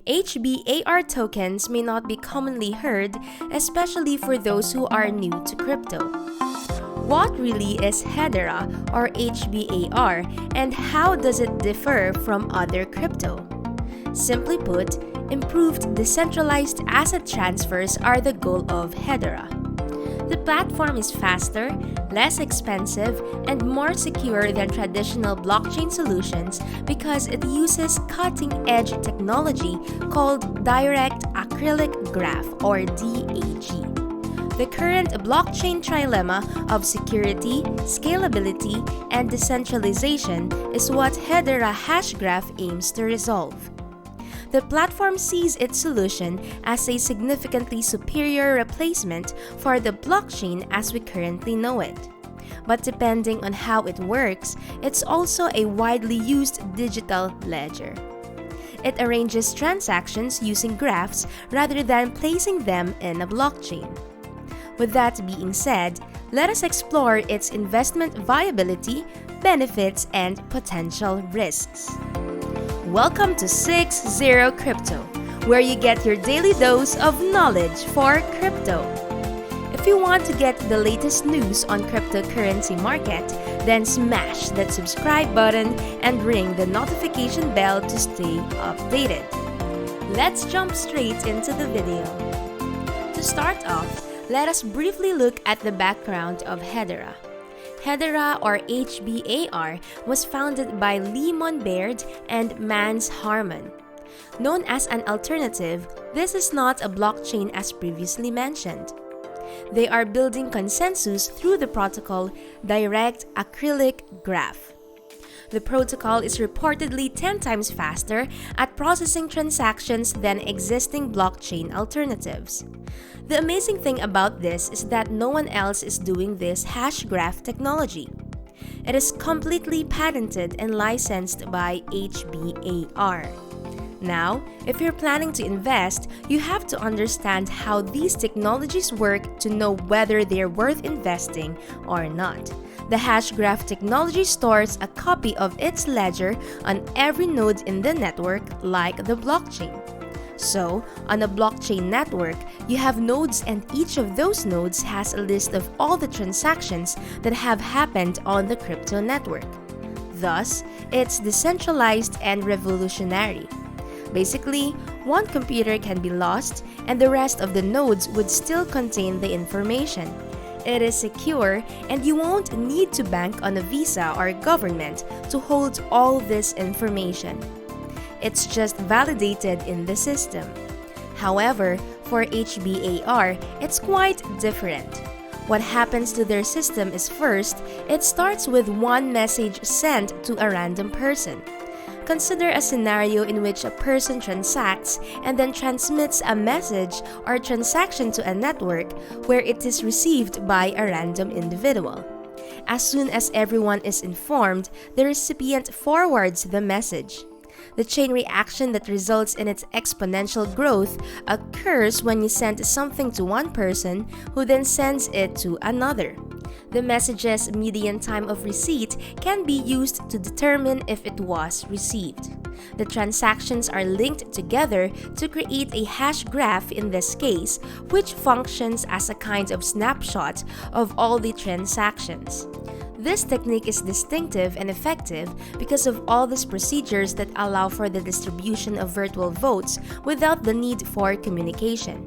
HBAR tokens may not be commonly heard, especially for those who are new to crypto. What really is Hedera or HBAR, and how does it differ from other crypto? Simply put, improved decentralized asset transfers are the goal of Hedera. The platform is faster, less expensive, and more secure than traditional blockchain solutions because it uses cutting-edge technology called direct acrylic graph or DAG. The current blockchain trilemma of security, scalability, and decentralization is what Hedera Hashgraph aims to resolve. The platform sees its solution as a significantly superior replacement for the blockchain as we currently know it. But depending on how it works, it's also a widely used digital ledger. It arranges transactions using graphs rather than placing them in a blockchain. With that being said, let us explore its investment viability, benefits, and potential risks. Welcome to 60 Crypto, where you get your daily dose of knowledge for crypto. If you want to get the latest news on cryptocurrency market, then smash that subscribe button and ring the notification bell to stay updated. Let's jump straight into the video. To start off, let us briefly look at the background of Hedera. Hedera or HBAR was founded by Lemon Baird and Mans Harmon. Known as an alternative, this is not a blockchain as previously mentioned. They are building consensus through the protocol Direct Acrylic Graph. The protocol is reportedly 10 times faster at processing transactions than existing blockchain alternatives. The amazing thing about this is that no one else is doing this hash graph technology. It is completely patented and licensed by HBAR. Now, if you're planning to invest, you have to understand how these technologies work to know whether they're worth investing or not. The hash graph technology stores a copy of its ledger on every node in the network, like the blockchain. So, on a blockchain network, you have nodes, and each of those nodes has a list of all the transactions that have happened on the crypto network. Thus, it's decentralized and revolutionary. Basically, one computer can be lost, and the rest of the nodes would still contain the information. It is secure, and you won't need to bank on a Visa or government to hold all this information. It's just validated in the system. However, for HBAR, it's quite different. What happens to their system is first, it starts with one message sent to a random person. Consider a scenario in which a person transacts and then transmits a message or transaction to a network where it is received by a random individual. As soon as everyone is informed, the recipient forwards the message. The chain reaction that results in its exponential growth occurs when you send something to one person who then sends it to another. The message's median time of receipt can be used to determine if it was received. The transactions are linked together to create a hash graph in this case, which functions as a kind of snapshot of all the transactions. This technique is distinctive and effective because of all these procedures that allow for the distribution of virtual votes without the need for communication.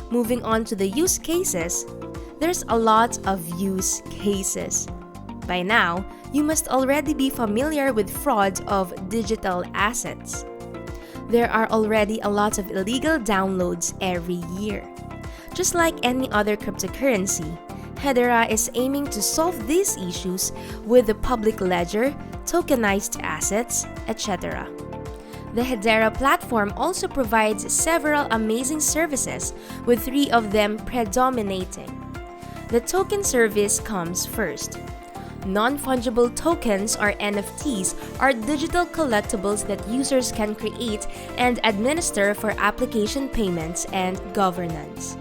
Moving on to the use cases, there's a lot of use cases. By now, you must already be familiar with fraud of digital assets. There are already a lot of illegal downloads every year. Just like any other cryptocurrency, Hedera is aiming to solve these issues with the public ledger, tokenized assets, etc. The Hedera platform also provides several amazing services, with 3 of them predominating. The token service comes first. Non-fungible tokens or NFTs are digital collectibles that users can create and administer for application payments and governance.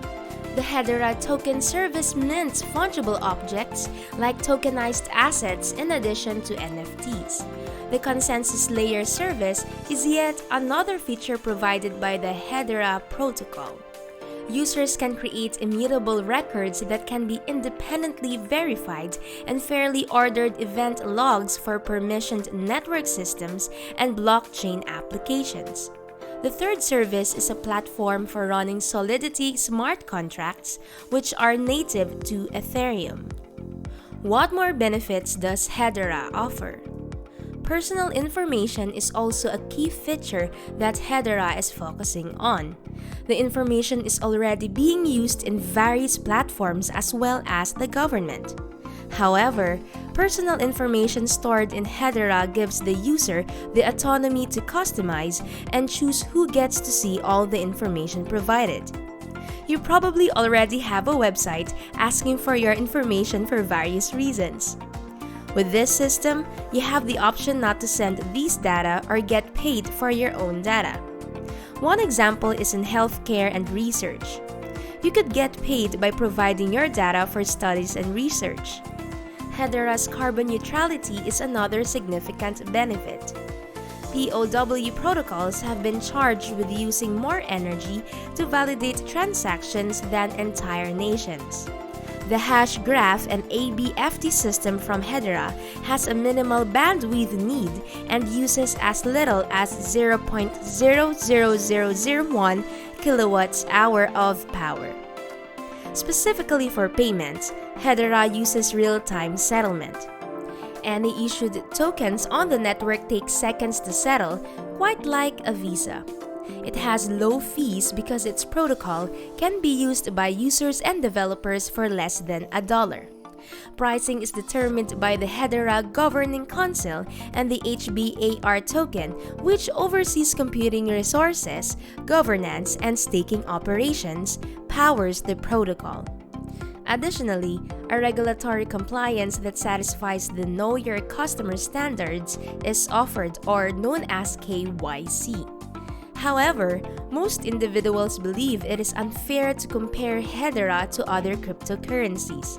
The Hedera token service mints fungible objects like tokenized assets in addition to NFTs. The consensus layer service is yet another feature provided by the Hedera protocol. Users can create immutable records that can be independently verified and fairly ordered event logs for permissioned network systems and blockchain applications. The third service is a platform for running Solidity smart contracts, which are native to Ethereum. What more benefits does Hedera offer? Personal information is also a key feature that Hedera is focusing on. The information is already being used in various platforms as well as the government. However, personal information stored in Hedera gives the user the autonomy to customize and choose who gets to see all the information provided. You probably already have a website asking for your information for various reasons. With this system, you have the option not to send these data or get paid for your own data. One example is in healthcare and research. You could get paid by providing your data for studies and research. Hedera's carbon neutrality is another significant benefit. POW protocols have been charged with using more energy to validate transactions than entire nations. The Hashgraph and ABFT system from Hedera has a minimal bandwidth need and uses as little as 0.00001 kilowatts-hour of power. Specifically for payments, Hedera uses real-time settlement. Any issued tokens on the network take seconds to settle, quite like a Visa. It has low fees because its protocol can be used by users and developers for less than $1. Pricing is determined by the Hedera Governing Council, and the HBAR token, which oversees computing resources, governance, and staking operations, powers the protocol. Additionally, a regulatory compliance that satisfies the Know Your Customer standards is offered, or known as KYC. However, most individuals believe it is unfair to compare Hedera to other cryptocurrencies.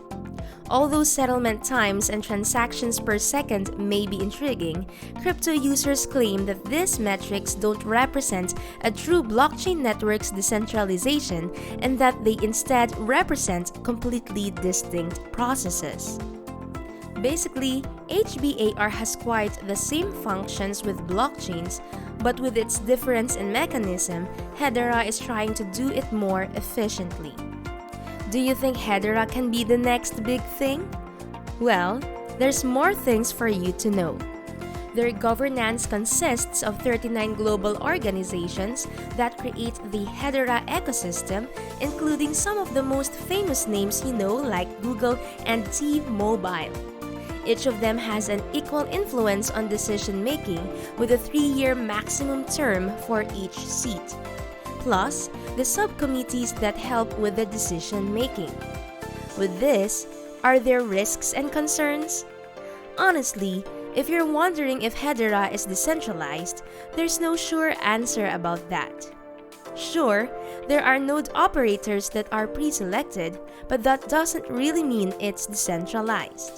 Although settlement times and transactions per second may be intriguing, crypto users claim that these metrics don't represent a true blockchain network's decentralization and that they instead represent completely distinct processes. Basically, HBAR has quite the same functions with blockchains, but with its difference in mechanism, Hedera is trying to do it more efficiently. Do you think Hedera can be the next big thing? Well, there's more things for you to know. Their governance consists of 39 global organizations that create the Hedera ecosystem, including some of the most famous names you know like Google and T-Mobile. Each of them has an equal influence on decision-making with a 3-year maximum term for each seat. Plus, the subcommittees that help with the decision-making. With this, are there risks and concerns? Honestly, if you're wondering if Hedera is decentralized, there's no sure answer about that. Sure, there are node operators that are pre-selected, but that doesn't really mean it's decentralized.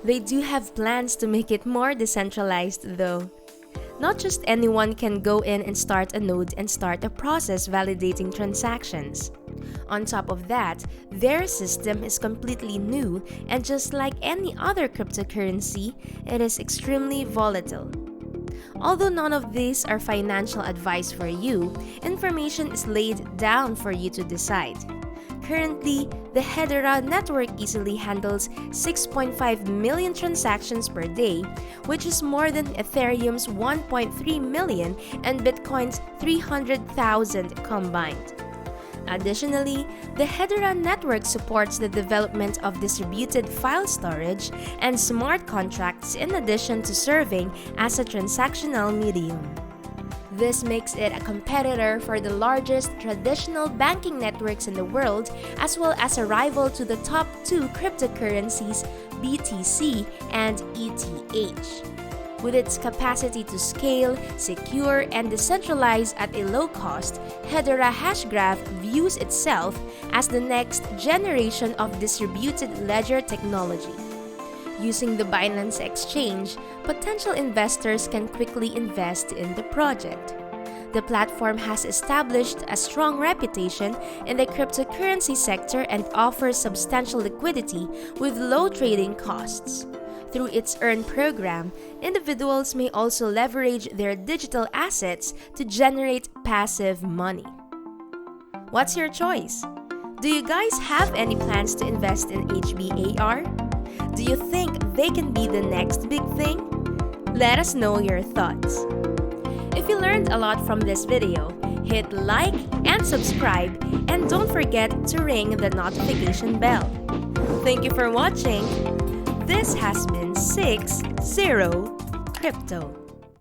They do have plans to make it more decentralized though. Not just anyone can go in and start a node and start a process validating transactions. On top of that, their system is completely new, and just like any other cryptocurrency, it is extremely volatile. Although none of these are financial advice for you, information is laid down for you to decide. Currently, the Hedera network easily handles 6.5 million transactions per day, which is more than Ethereum's 1.3 million and Bitcoin's 300,000 combined. Additionally, the Hedera network supports the development of distributed file storage and smart contracts in addition to serving as a transactional medium. This makes it a competitor for the largest traditional banking networks in the world, as well as a rival to the top 2 cryptocurrencies, BTC and ETH. With its capacity to scale, secure, and decentralize at a low cost, Hedera Hashgraph views itself as the next generation of distributed ledger technology. Using the Binance Exchange, potential investors can quickly invest in the project. The platform has established a strong reputation in the cryptocurrency sector and offers substantial liquidity with low trading costs. Through its Earn program, individuals may also leverage their digital assets to generate passive money. What's your choice? Do you guys have any plans to invest in HBAR? Do you think they can be the next big thing? Let us know your thoughts. If you learned a lot from this video, hit like and subscribe, and don't forget to ring the notification bell. Thank you for watching. This has been 60 Crypto.